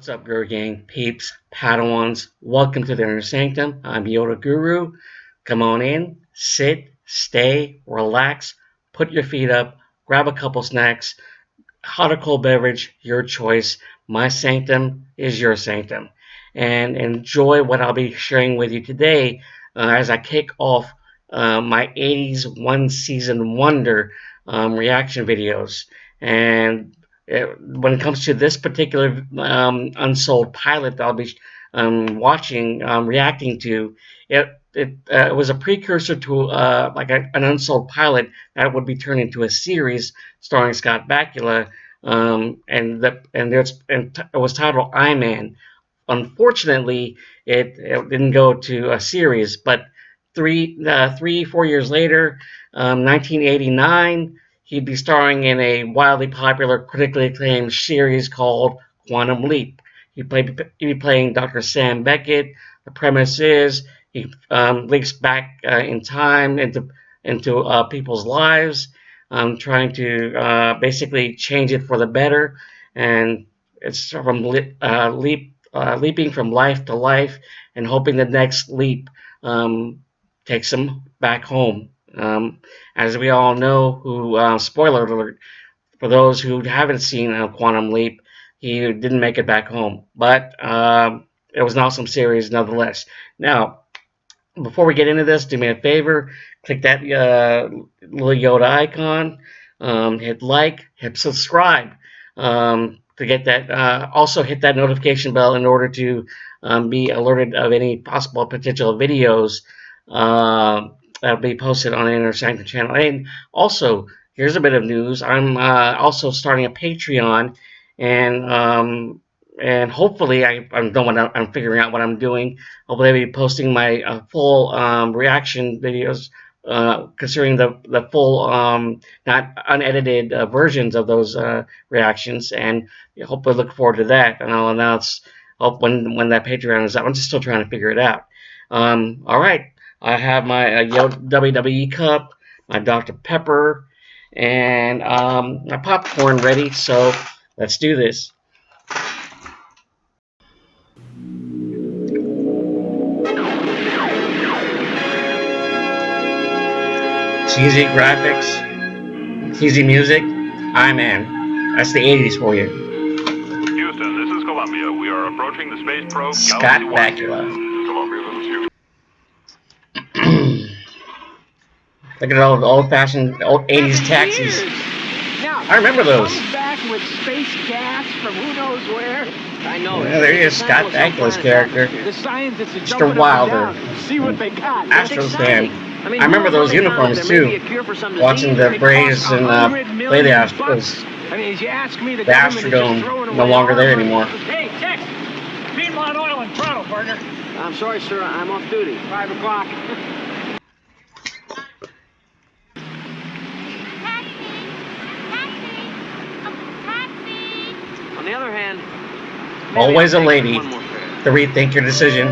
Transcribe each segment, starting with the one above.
What's up, Guru Gang, peeps, Padawans? Welcome to the Inner Sanctum. I'm Yoda Guru. Come on in, sit, stay, relax, put your feet up, grab a couple snacks, hot or cold beverage, your choice. My sanctum is your sanctum. And enjoy what I'll be sharing with you today as I kick off my 80s one season wonder reaction videos. And when it comes to this particular Unsold pilot that I'll be watching, reacting to, it was a precursor to an Unsold pilot that would be turned into a series starring Scott Bakula, and it was titled I Man. Unfortunately, it didn't go to a series, but 4 years later, 1989, he'd be starring in a wildly popular, critically acclaimed series called Quantum Leap. He'd be playing Dr. Sam Beckett. The premise is he leaks back in time into people's lives, trying to basically change it for the better, and it's from leaping from life to life and hoping the next leap takes him back home. As we all know, spoiler alert for those who haven't seen Quantum Leap, he didn't make it back home, but it was an awesome series nonetheless. Now, before we get into this, do me a favor, click that little Yoda icon, hit like, hit subscribe to get that. Also, hit that notification bell in order to be alerted of any possible potential videos that'll be posted on the Inner Sanctum channel. And also, here's a bit of news. I'm also starting a Patreon, and hopefully I'm figuring out what I'm doing. Hopefully I'll be posting my full reaction videos considering the full not unedited versions of those reactions, and hopefully look forward to that, and I'll announce when that Patreon is up. I'm just still trying to figure it out. All right, I have my WWE cup, my Dr. Pepper, and my popcorn ready, so let's do this. Cheesy graphics, cheesy music. Man, that's the 80s for you. Houston, this is Columbia. We are approaching the space probe Scott Bakula. Columbia, Look at all the old-fashioned, old 80s taxis. Now, I remember those. Back with space gas from who knows where. I know. Yeah, there he is, Scott Bakula's character. The scientists are Mr. Wilder. See what they got. Astros fan. I remember those uniforms too. Watching the Braves and play the Astros. I mean, as you ask me, the Astrodome no longer there anymore. Hey, Tex! Piedmont Oil in Toronto, partner. I'm sorry, sir. I'm off duty. 5 o'clock. On the other hand, always a lady to rethink your decision.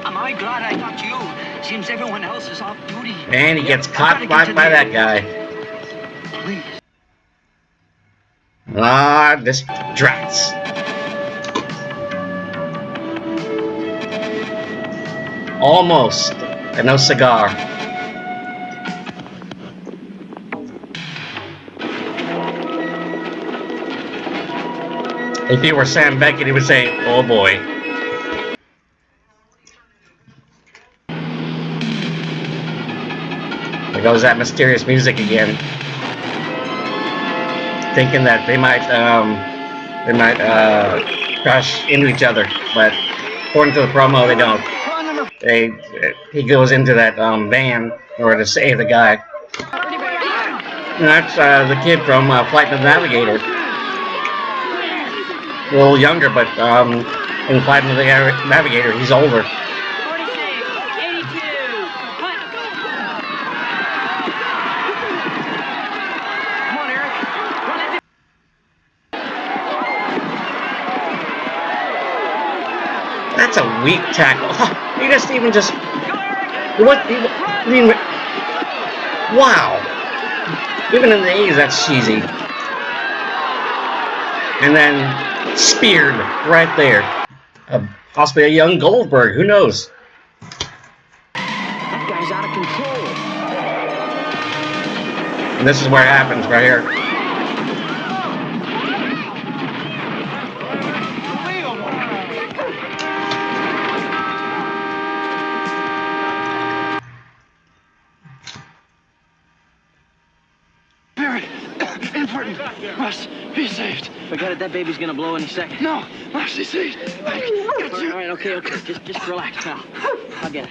Am I glad I got you? Seems everyone else is off duty. And he gets caught by that guy. Please. This Drax. Almost. And no cigar. If he were Sam Beckett, he would say, "Oh boy." There goes that mysterious music again. Thinking that they might crash into each other, but according to the promo, they don't. He goes into that van in order to save the guy. And that's the kid from Flight of the Navigator. A little younger, but in Flight of the Navigator, he's older. That's a weak tackle. He just. What? Wow. Even in the 80s, that's cheesy. And then speared right there. Possibly a young Goldberg. Who knows? That guy's out of control. And this is where it happens right here. Very important. Must be saved. Forget it, that baby's gonna blow any second. No, must be saved. All right, okay. Just relax, pal. I'll get it.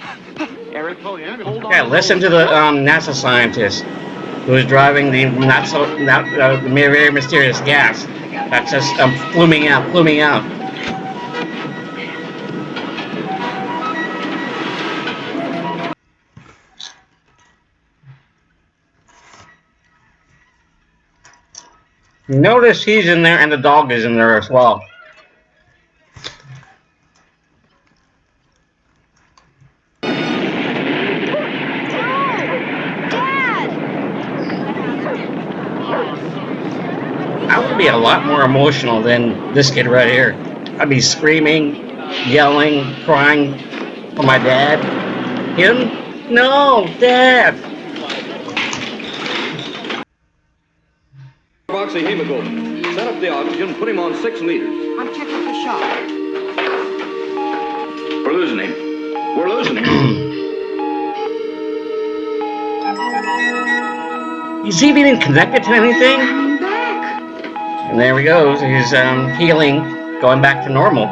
Eric, hold on. Yeah, listen to the NASA scientist who is driving the the very mysterious gas that's just pluming out. Notice he's in there and the dog is in there as well. I would be a lot more emotional than this kid right here. I'd be screaming, yelling, crying for my dad. Him? No, Dad! Hemoglobin. Set up the oxygen, put him on 6 liters. I'm checking for shock. We're losing him. We're losing him. Is he even connected to anything? I'm back. And there he goes. He's healing, going back to normal.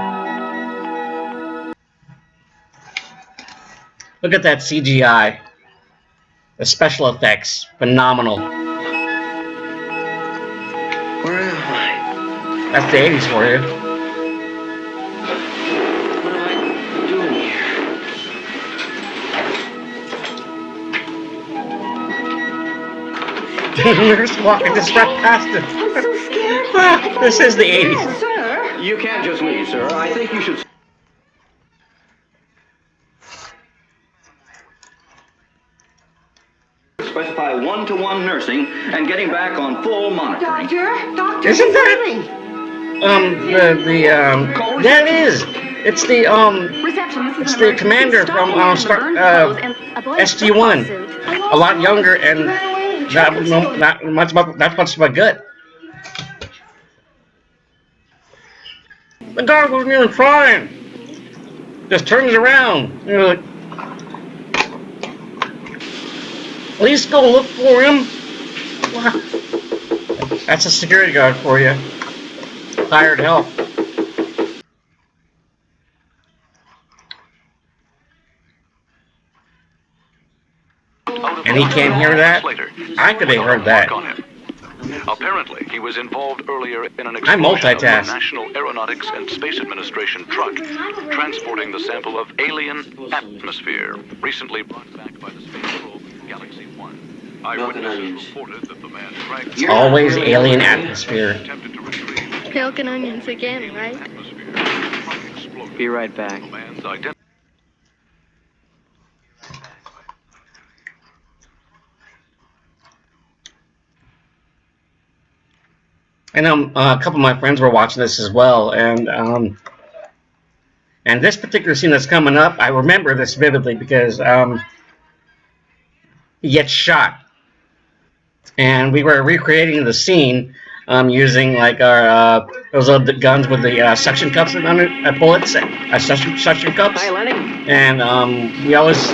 Look at that CGI. The special effects, phenomenal. Where am I? That's the 80s for you. What am I doing here? Nurse walking just right past it. I'm so scared. This is the 80s. Sir. You can't just leave, sir. I think you should specify 1-to-1 nursing and getting back on full monitoring. Doctor, Isn't that that is. It's the it's the commander from SG-1. A lot younger and not much but good. The dog wasn't even trying. Just turns around. You know, like, at least go look for him. Wow. That's a security guard for you. Hired help. And he can't hear that? I could have heard that. Apparently, he was involved earlier in an I explosion multitask. of the National Aeronautics and Space Administration truck transporting the sample of alien atmosphere, recently brought back by the space probe Galaxy 1. Eyewitnesses reported that the man dragged It's always alien atmosphere. attempted to retrieve Milk and onions again, right? atmosphere. The truck exploded. Be right back. The man's identity. And a couple of my friends were watching this as well, and this particular scene that's coming up, I remember this vividly because he gets shot, and we were recreating the scene using like our those are the guns with the suction cups on it, bullets, suction cups, Hi, Lenny. and we always,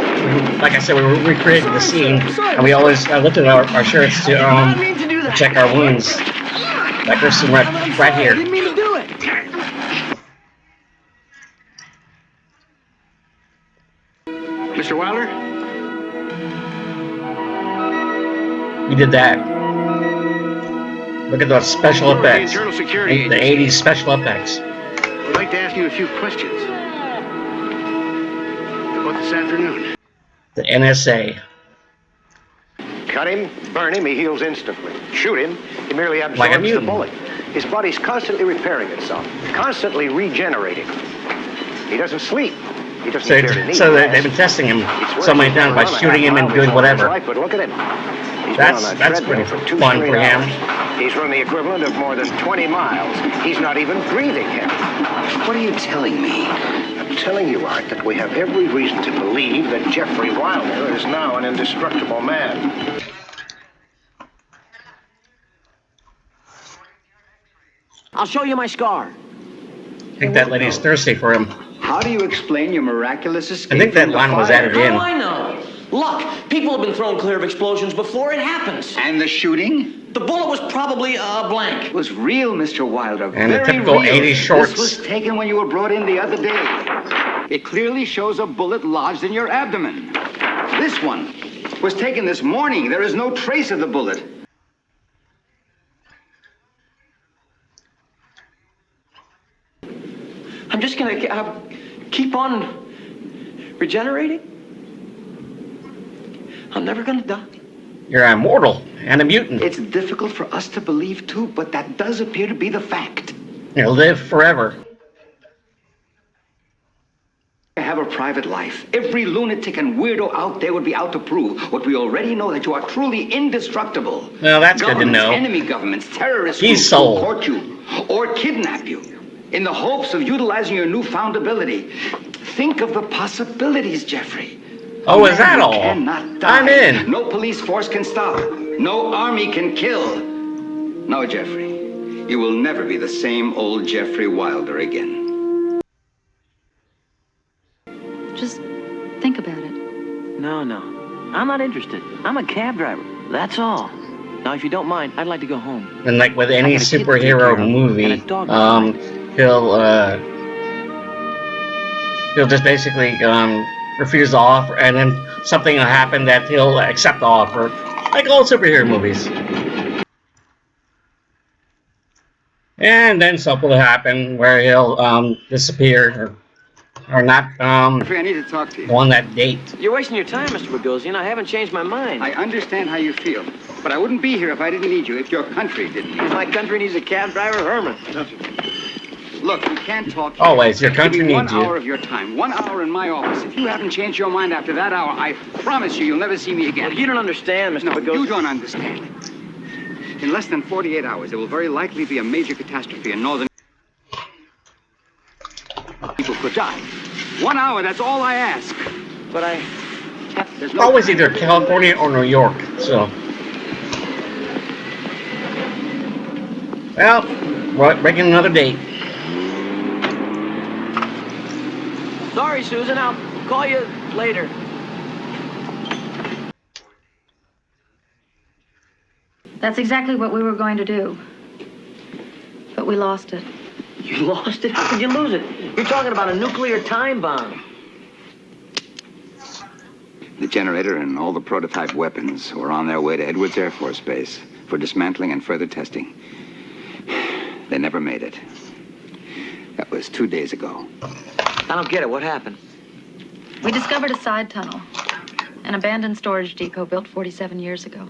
like I said, we were recreating the scene, and we always looked at our shirts to check our wounds. Like this one right here. I didn't mean to do it. Mr. Wilder? We did that. Look at those special You're the effects. Internal Security The Agency. 80s special effects. I'd like to ask you a few questions. About this afternoon. The NSA. Cut him, burn him, he heals instantly. Shoot him, he merely Like a absorbs the mutant. bullet. His body's constantly repairing itself, constantly regenerating. He doesn't sleep. He doesn't So, care to need so gas. they've been testing him He so many swears times by he's been shooting him on and a doing half mile whatever. before his life, but look at him. He's been on that That's treadmill pretty for 2 fun straight for him. hours. He's run the equivalent of more than 20 miles. He's not even breathing him. What are you telling me? I'm telling you, Art, that we have every reason to believe that Jeffrey Wilder is now an indestructible man. I'll show you my scar. I think that lady's thirsty for him. How do you explain your miraculous escape? I think that from the line was fire? added How in. do I know? Look, people have been thrown clear of explosions before it happens. And the shooting? The bullet was probably a blank. It was real, Mr. Wilder. And the very typical real. 80s shorts. This was taken when you were brought in the other day. It clearly shows a bullet lodged in your abdomen. This one was taken this morning. There is no trace of the bullet. I'm just gonna keep on regenerating. I'm never gonna die. You're immortal and a mutant. It's difficult for us to believe, too, but that does appear to be the fact. You'll live forever. I have a private life. Every lunatic and weirdo out there would be out to prove what we already know, that you are truly indestructible. Well, that's good to Governments, know. enemy governments, terrorists He's groups sold. will court you or kidnap you in the hopes of utilizing your newfound ability. Think of the possibilities, Jeffrey. Oh, A is that man who all? cannot die. I'm in. No police force can stop. No army can kill. No, Jeffrey. You will never be the same old Jeffrey Wilder again. Just think about it. No. I'm not interested. I'm a cab driver. That's all. Now, if you don't mind, I'd like to go home. And like with any I got a kid to take superhero care of, movie, and a dog to he'll just basically refuse the offer, and then something will happen that he'll accept the offer, like all superhero movies. And then something will happen where he'll disappear or not Jeffrey, I need to talk to you. go on that date. You're wasting your time, Mr. Bogosian. I haven't changed my mind. I understand how you feel, but I wouldn't be here if I didn't need you, if your country didn't need If you. my country needs a cab driver, Herman. Look, we can't talk here. Always, your country Give me needs 1 you. hour of your time, 1 hour in my office. If you haven't changed your mind after that hour, I promise you, you'll never see me again. You don't understand, Mr. No, Bogosian. you don't understand. In less than 48 hours, there will very likely be a major catastrophe in northern... People could die. 1 hour, that's all I ask. But I... There's It's always either California or New York, so. Well, we're breaking another date. Sorry, Susan. I'll call you later. That's exactly what we were going to do. But we lost it. You lost it? How could you lose it? You're talking about a nuclear time bomb. The generator and all the prototype weapons were on their way to Edwards Air Force Base for dismantling and further testing. They never made it. That was 2 days ago. I don't get it. What happened? We discovered a side tunnel, an abandoned storage depot built 47 years ago.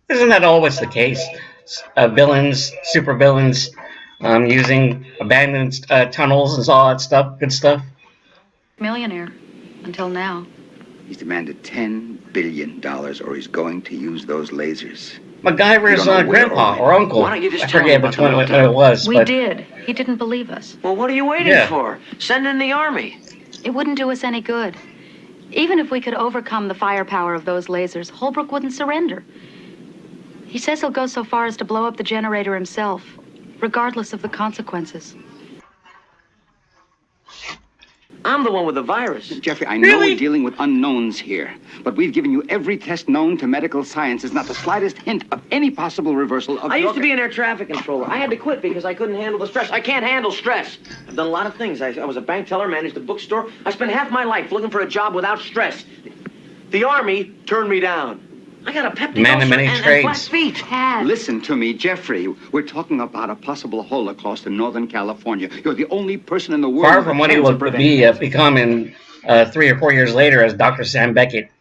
Isn't that always the case? Villains, supervillains, using abandoned tunnels and all that stuff, good stuff. Millionaire, until now. He's demanded $10 billion, or he's going to use those lasers. MacGyver's You don't know where grandpa or or uncle. Why don't you just I tell forget me which about one the it was. We but did. He didn't believe us. Well, what are you waiting Yeah. for? Send in the army. It wouldn't do us any good. Even if we could overcome the firepower of those lasers, Holbrook wouldn't surrender. He says he'll go so far as to blow up the generator himself, regardless of the consequences. I'm the one with the virus. Jeffrey, I know Really? we're dealing with unknowns here, but we've given you every test known to medical sciences, not the slightest hint of any possible reversal of I your... used to be an air traffic controller. I had to quit because I couldn't handle the stress. I can't handle stress. I've done a lot of things. I was a bank teller, managed a bookstore. I spent half my life looking for a job without stress. The Army turned me down. I got a Pepsi Man of many and trades. flat feet. Listen to me, Jeffrey. We're talking about a possible Holocaust in Northern California. You're the only person in the world... far with a from what he chance of would preventing be it. becoming 3 or 4 years later as Dr. Sam Beckett.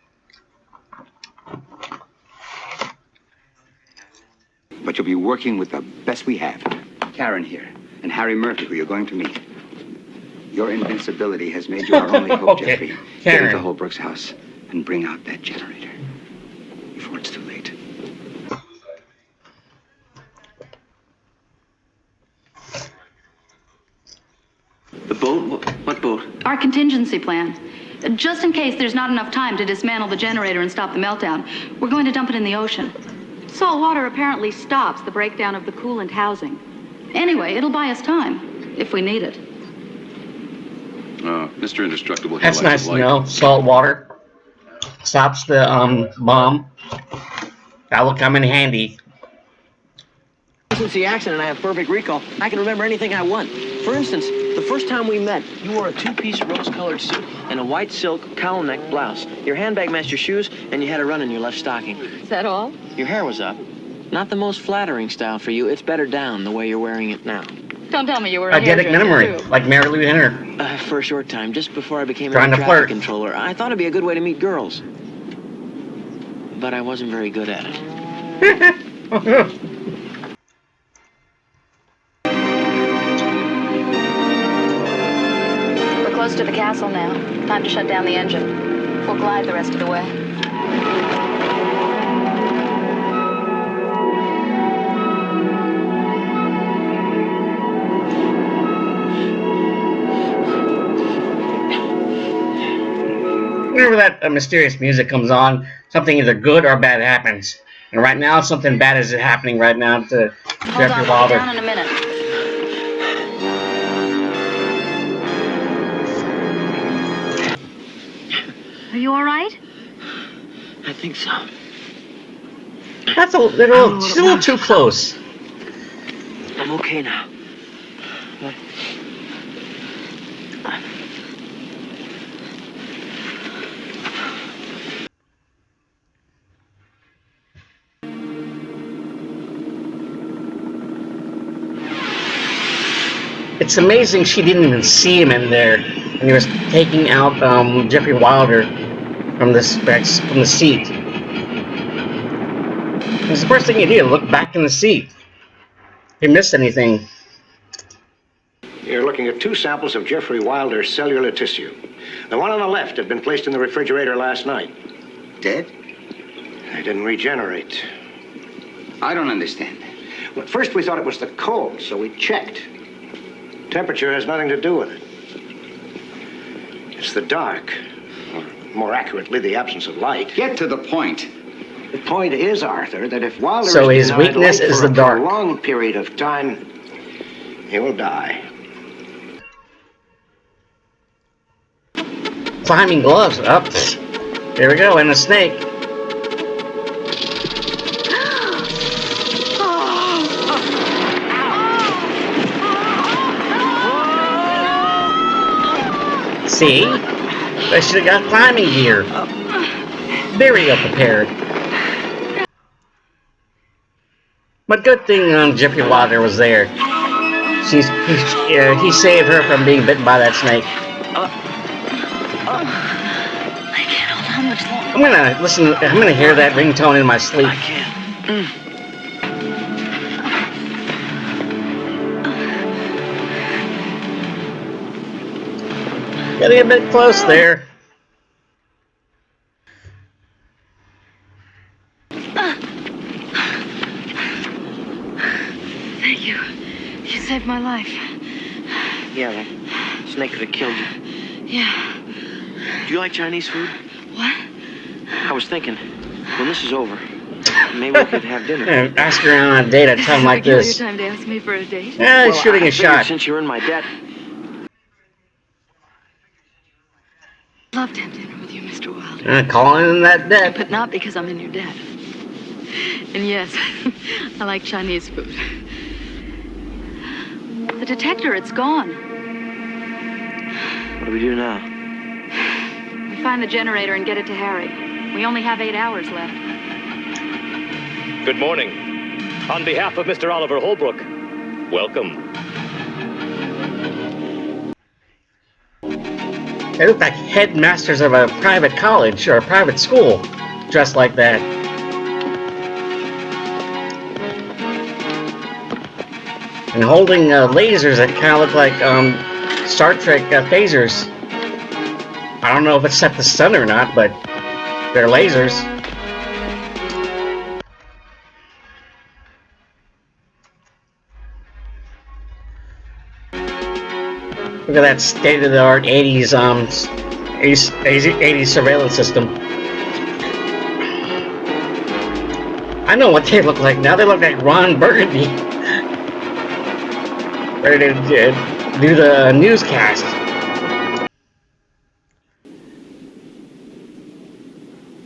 But you'll be working with the best we have. Karen here. and Harry Murphy, who you're going to meet. Your invincibility has made you our only hope, Okay. Jeffrey. Get Karen. into Holbrook's house and bring out that generator before it's too late. The boat? What boat? Our contingency plan. Just in case there's not enough time to dismantle the generator and stop the meltdown, we're going to dump it in the ocean. Salt water apparently stops the breakdown of the coolant housing. Anyway, it'll buy us time, if we need it. Mr. Indestructible. That's nice to know. Salt water stops the bomb. That will come in handy. Since the accident, I have perfect recall. I can remember anything I want. For instance, the first time we met, you wore a two-piece rose-colored suit and a white silk cowl-neck blouse. Your handbag matched your shoes, and you had a run in your left stocking. Is that all? Your hair was up. Not the most flattering style for you. It's better down the way you're wearing it now. Don't tell me you were a Eidetic hairdresser, memory, too. like Mary Lou Henner. For a short time, just before I became Trying a to traffic flirt. controller. I thought it'd be a good way to meet girls. But I wasn't very good at it. We're close to the castle now. Time to shut down the engine. We'll glide the rest of the way. Whenever that mysterious music comes on, something either good or bad happens. And right now, something bad is happening right now to Hold Jeffrey on, we'll be Wilder. down in a minute. Are you all right? I think so. That's a little, she's a little too close. I'm okay now. It's amazing she didn't even see him in there when he was taking out Jeffrey Wilder from the seat. It's the first thing you do, look back in the seat. If you missed anything. You're looking at 2 samples of Jeffrey Wilder's cellular tissue. The one on the left had been placed in the refrigerator last night. Dead? They didn't regenerate. I don't understand. Well, at first we thought it was the cold, so we checked. Temperature has nothing to do with it. It's the dark. Or more accurately, the absence of light. Get to the point. The point is, Arthur, that if Wilder So is his denied weakness light is for the a dark. prolonged period of time, he will die. Climbing gloves up. There we go, and a snake. See? I should have got climbing gear. Very ill prepared. But good thing Jeffrey Wilder was there. He saved her from being bitten by that snake. I can't hold on much longer. I'm gonna hear that ringtone in my sleep. I can't. Getting a bit close there. Thank you. You saved my life. Yeah, that snake could have killed you. Yeah. Do you like Chinese food? What? I was thinking, when this is over, maybe we could have dinner. Ask her out on a date at a time like Kill your this. time to ask me for a date. Yeah, he's shooting I a figured shot. Since you're in my debt, Love to have dinner with you, Mr. Wilder. Calling in that debt. But not because I'm in your debt. And yes, I like Chinese food. The detector, it's gone. what do we do now? We find the generator and get it to Harry. We only have 8 hours left. Good morning. On behalf of Mr. Oliver Holbrook, welcome. They look like headmasters of a private college or a private school, dressed like that. and holding lasers that kind of look like Star Trek phasers. I don't know if it's set to stun or not, but they're lasers. Look at that state-of-the-art 80s surveillance system. I know what they look like now. They look like Ron Burgundy. Ready to do the newscast.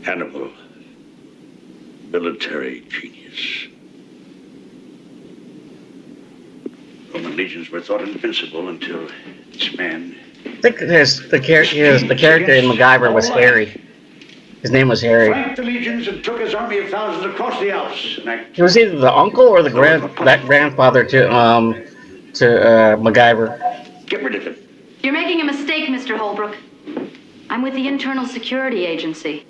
Hannibal. Military genius. Roman legions were thought invincible until this man. I think the character in MacGyver was Harry. His name was Harry. Flanked the legions and took his army of thousands across the Alps. He was either the uncle or the grandfather to MacGyver. Get rid of him. You're making a mistake, Mr. Holbrook. I'm with the Internal Security Agency.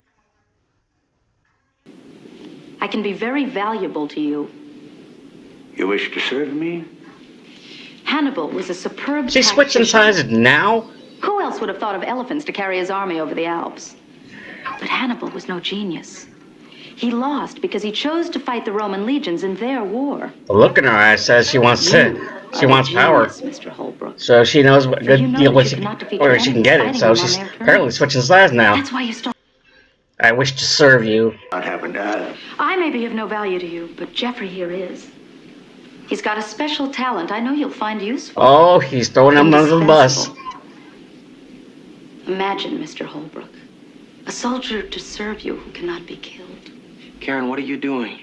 I can be very valuable to you. You wish to serve me? Hannibal was a superb She's switching sides now? Who else would have thought of elephants to carry his army over the Alps? But Hannibal was no genius. He lost because he chose to fight the Roman legions in their war. The look in her eyes says she wants power. Mr. Holbrook. So she knows what good deal where she can get it. So she's apparently switching sides now. That's why you start. I wish to serve you. What happened? I may be of no value to you, but Jeffrey here is. He's got a special talent I know you'll find useful. Oh, he's throwing him under the bus. Imagine, Mr. Holbrook, a soldier to serve you who cannot be killed. Karen, what are you doing?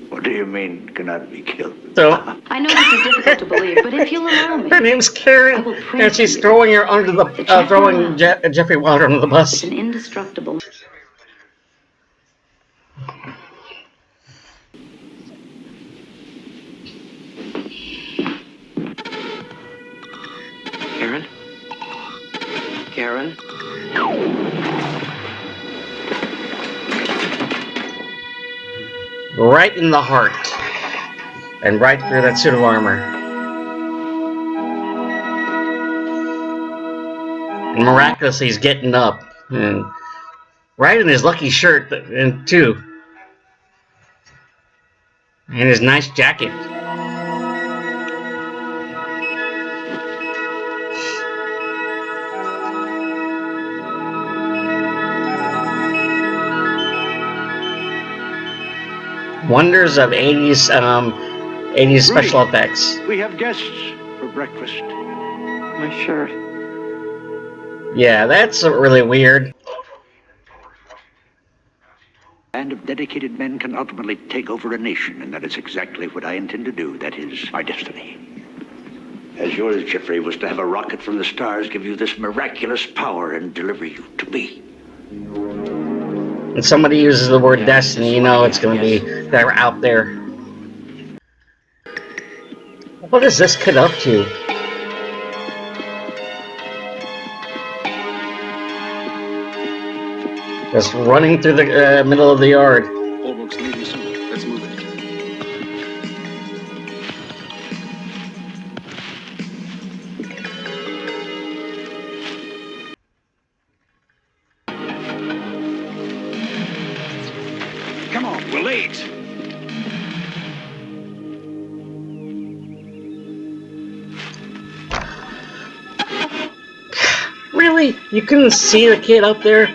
What do you mean, cannot be killed? So, I know this is difficult to believe, but if you'll allow me, her name's Karen, and she's throwing her under the throwing Jeffrey Wilder under the bus. It's an indestructible. Karen? Karen? Right in the heart. And right through that suit of armor. And miraculously, he's getting up. And right in his lucky shirt, too. And his nice jacket. Wonders of 80s special effects. We have guests for breakfast. My shirt. Yeah, that's really weird. A band of dedicated men can ultimately take over a nation, and that is exactly what I intend to do. That is my destiny. As yours, Jeffrey, was to have a rocket from the stars give you this miraculous power and deliver you to me. When somebody uses the word destiny, you know it's going to be they're out there. What is this kid up to? Just running through the middle of the yard. Holbrook's leaving soon. Let's move it. Come on, we're late. Really? You couldn't see the kid up there?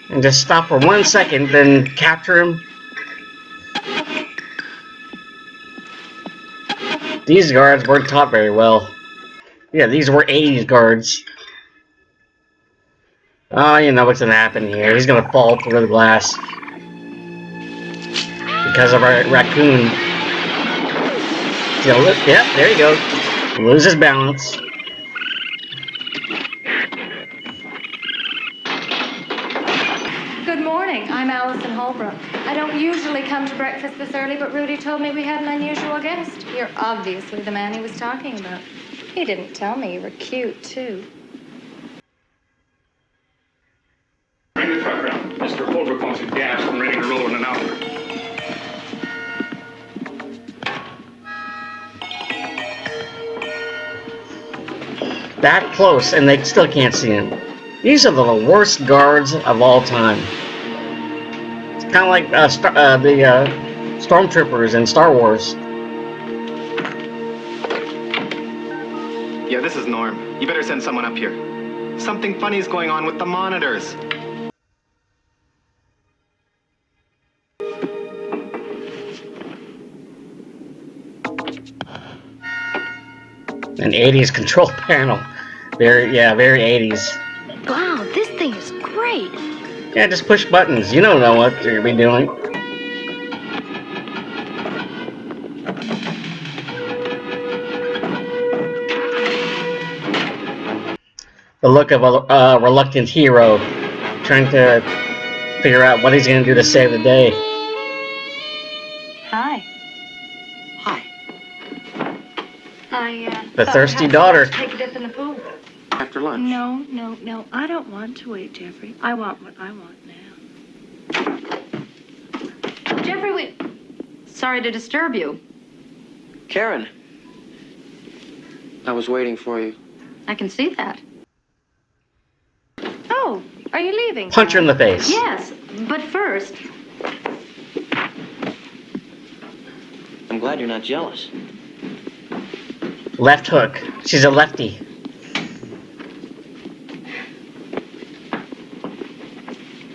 And just stop for 1 second, then capture him? These guards weren't taught very well. Yeah, these were 80s guards. Oh, you know what's gonna happen here. He's gonna fall through the glass. Because of our raccoon. Yep, there you go. Loses balance. Good morning. I'm Alison Holbrook. I don't usually come to breakfast this early, but Rudy told me we had an unusual guest. You're obviously the man he was talking about. He didn't tell me you were cute, too. Bring the truck around. Mr. Holbrook wants it gassed and ready to roll in an hour. that close, and they still can't see him. These are the worst guards of all time. It's kind of like the stormtroopers in Star Wars. Yeah, this is Norm. You better send someone up here. Something funny is going on with the monitors. An 80s control panel. Very 80s. Wow, this thing is great. Yeah, just push buttons. You don't know what you're be doing. The look of a reluctant hero trying to figure out what he's going to do to save the day. Hi. Hi. The thirsty daughter. Take a dip in the pool. After lunch. No. I don't want to wait, Jeffrey. I want what I want now. Jeffrey, sorry to disturb you. Karen. I was waiting for you. I can see that. Oh, are you leaving? Punch her in the face. Yes, but first, I'm glad you're not jealous. Left hook. She's a lefty.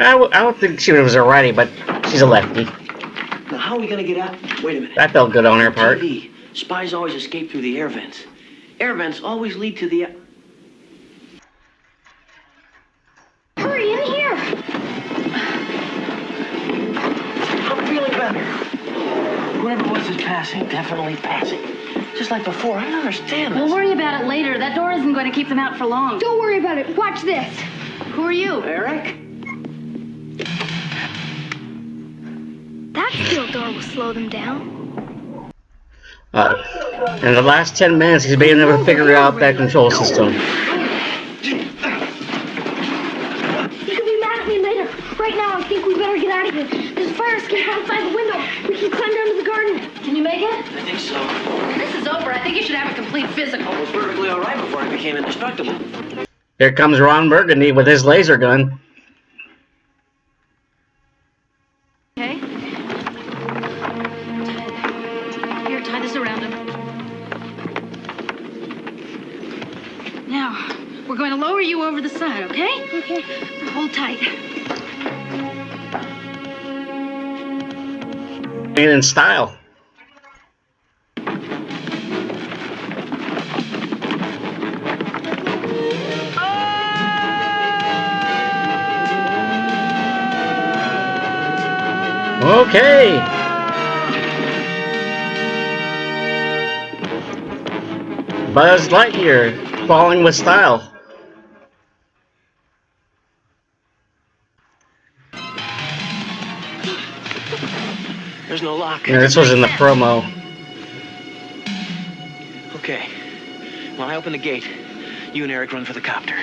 I don't think she was a righty, but she's a lefty. Now, how are we going to get out? Wait a minute. That felt good on her part. TV. Spies always escape through the air vents. Air vents always lead to the... Hurry, in here. I'm feeling better. Whoever was is passing, definitely passing. Just like before, I don't understand this. we'll worry about it later. That door isn't going to keep them out for long. Don't worry about it. Watch this. Who are you? Eric? That steel door will slow them down. In the last 10 minutes, he's been able to figure out that control system. You can be mad at me later. Right now, I think we better get out of here. There's a fire escape outside the window. We can climb down to the garden. Can you make it? I think so. This is over. I think you should have a complete physical. I was perfectly all right before I became indestructible. Here comes Ron Burgundy with his laser gun. Okay. Here, tie this around him. Now, we're going to lower you over the side, okay? Okay. Hold tight. And in style. Okay. Buzz Lightyear falling with style. There's no lock. Yeah, this was in the promo. Okay. When I open the gate, you and Eric run for the copter.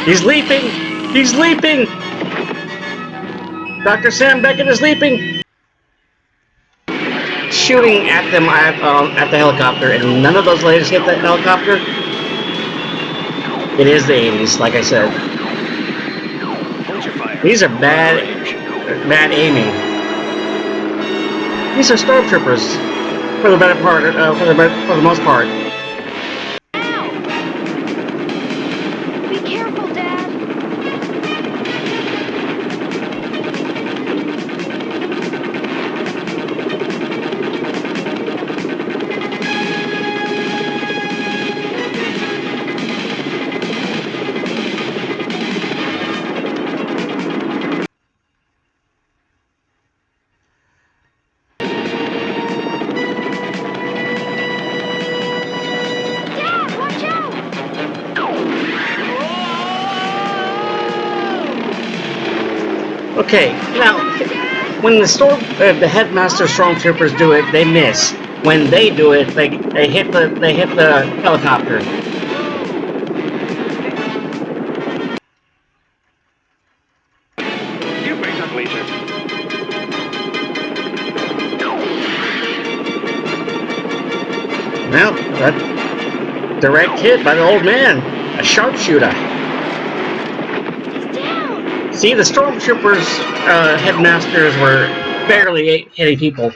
He's leaping! He's leaping! Dr. Sam Beckett is leaping! Shooting at them at the helicopter, and none of those ladies hit the helicopter. It is the 80s, like I said. These are bad aiming. These are stormtroopers, for the better part, for the most part. Be careful, Dad. Dad, watch out! Okay, now, when the headmaster stormtroopers do it, they miss. When they do it, they hit the helicopter. You break up later. Well, that direct hit by the old man, a sharpshooter. See, the stormtroopers, headmasters were barely hitting people,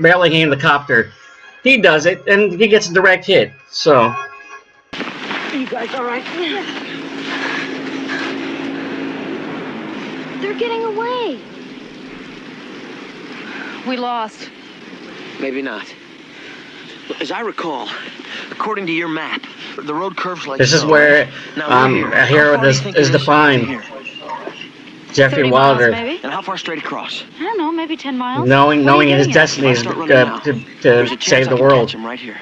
barely hitting the copter. He does it, and he gets a direct hit. So, You guys all right? They're getting away. We lost. Maybe not. As I recall, according to your map, the road curves like this is so. where Now we're here. a hero How far do you think is it from defined. here? Jeffrey 30 miles, Wilder, maybe? And how far straight across? I don't know, maybe 10 miles. knowing What are you his getting at? destiny is Start running now. to There's a chance save I the can world, catch him right here.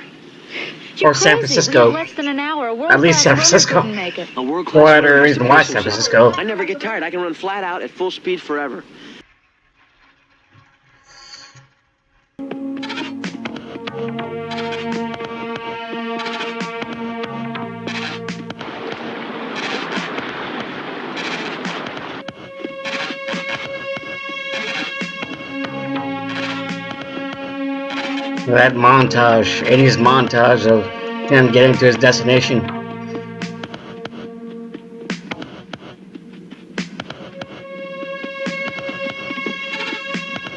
You're or San crazy. Francisco. We have less than an hour. A At least San world-class Francisco. runner couldn't make it. A world-class No runner other has reason to why pace San himself. Francisco. I never get tired. I can run flat out at full speed forever. That montage, 80s montage of him getting to his destination.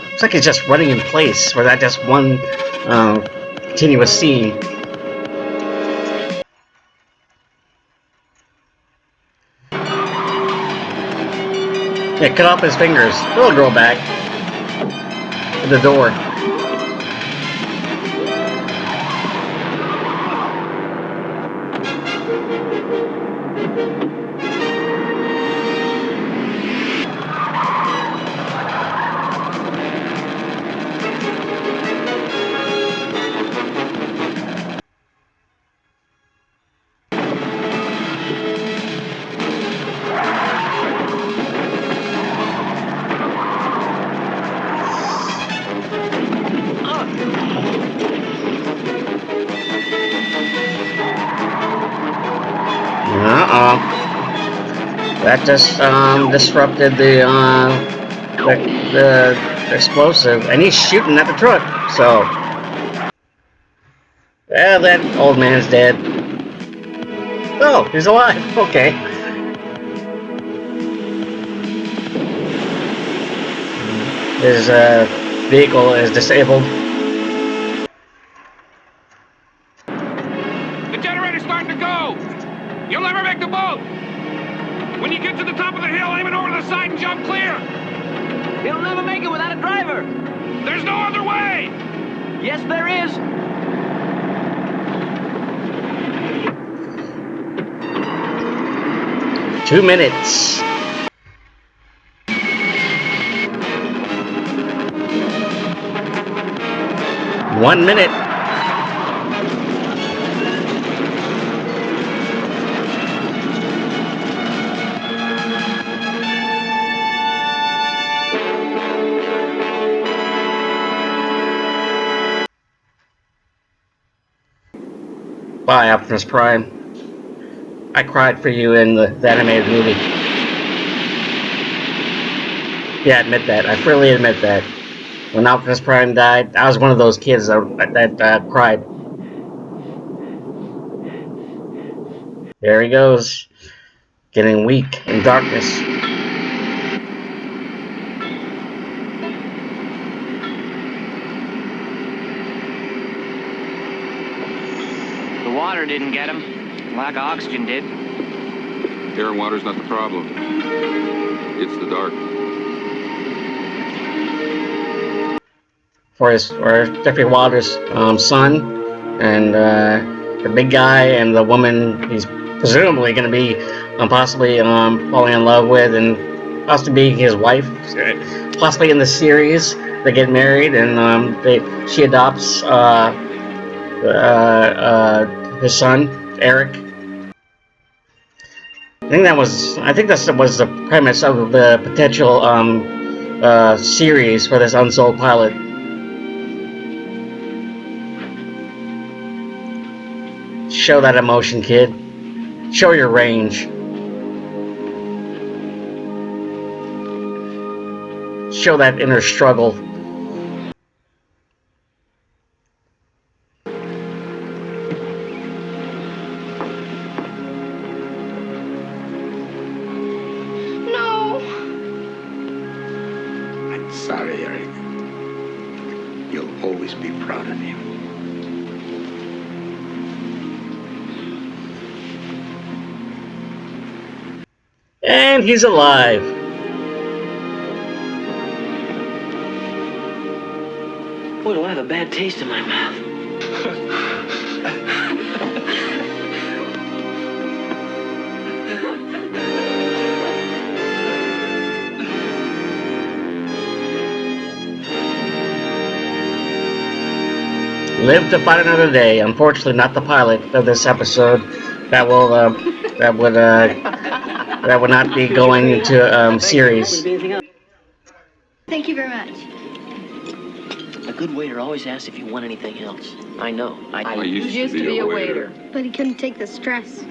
Looks like he's just running in place, or that just one continuous scene. Yeah, cut off his fingers. It'll grow back. At the door. That just disrupted the explosive, and he's shooting at the truck. So, well, that old man's dead. Oh, he's alive. Okay. His vehicle is disabled. The generator's starting to go! You'll never make the boat! When you get to the top of the hill, aim it over to the side and jump clear! He'll never make it without a driver. There's no other way! Yes, there is. Two minutes. One minute. Bye, Optimus Prime. I cried for you in the animated movie. Yeah, admit that. I freely admit that. When Optimus Prime died, I was one of those kids that cried. There he goes, getting weak in darkness. The water didn't get him. Lack of oxygen did. Air and water's not the problem. It's the dark. For Jeffrey Wilder's son, and the big guy and the woman he's presumably going to be possibly falling in love with, and possibly being his wife. Possibly in the series, they get married, and she adopts his son Eric. I think that was the premise of the potential series for this Unsold pilot. Show that emotion, kid. Show your range. Show that inner struggle. sorry, Eric. You'll always be proud of me. And he's alive. Boy, do I have a bad taste in my mouth. Live to fight another day. Unfortunately, not the pilot of this episode. That will that would that would not be going into series. Thank you very much. A good waiter always asks if you want anything else. I know. I used to be a waiter. But he couldn't take the stress.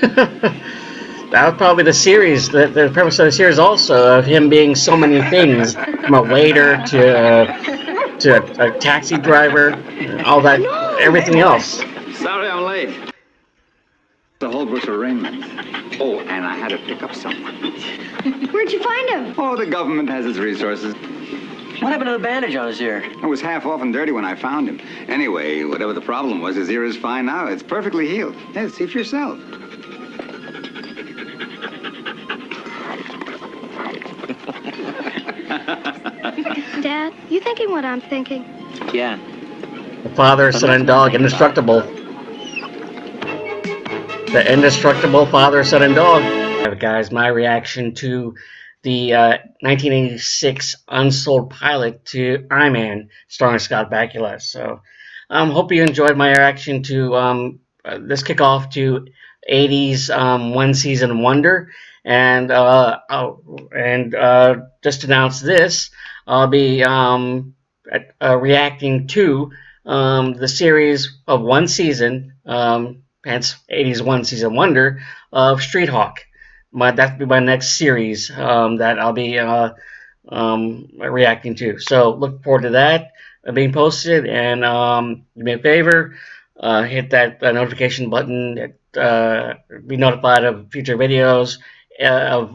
That was probably the series, the premise of the series also, of him being so many things, from a waiter to a taxi driver, all that, everything else. Sorry I'm late. The Holbrook's arraignment. Oh, and I had to pick up someone. Where'd you find him? Oh, the government has its resources. What happened to the bandage on his ear? It was half off and dirty when I found him. Anyway, whatever the problem was, his ear is fine now. It's perfectly healed. Hey, see for yourself. Dad, you thinking what I'm thinking? Yeah. The father, son, and dog, indestructible. The indestructible father, son, and dog. Guys, my reaction to the 1986 Unsold pilot to Iron Man, starring Scott Bakula. So, hope you enjoyed my reaction to this kickoff to 80s one season wonder. And just to announce this, I'll be reacting to the series of one season, hence 80s one season wonder of Street Hawk. That'll be my next series that I'll be reacting to. So look forward to that being posted. And do me a favor, hit that notification button, be notified of future videos of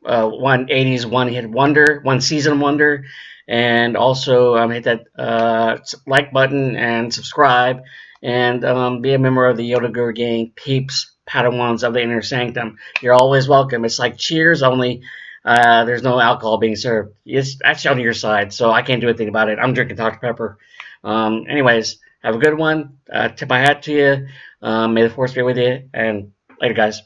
one 80s one hit wonder, one season wonder, and also hit that like button and subscribe, and be a member of the Yoda Guru Gang peeps. Padawans of the Inner Sanctum. You're always welcome. It's like Cheers, only there's no alcohol being served. It's actually on your side, so I can't do anything about it. I'm drinking Dr. Pepper. Anyways, have a good one. Tip my hat to you. May the force be with you, and later, guys.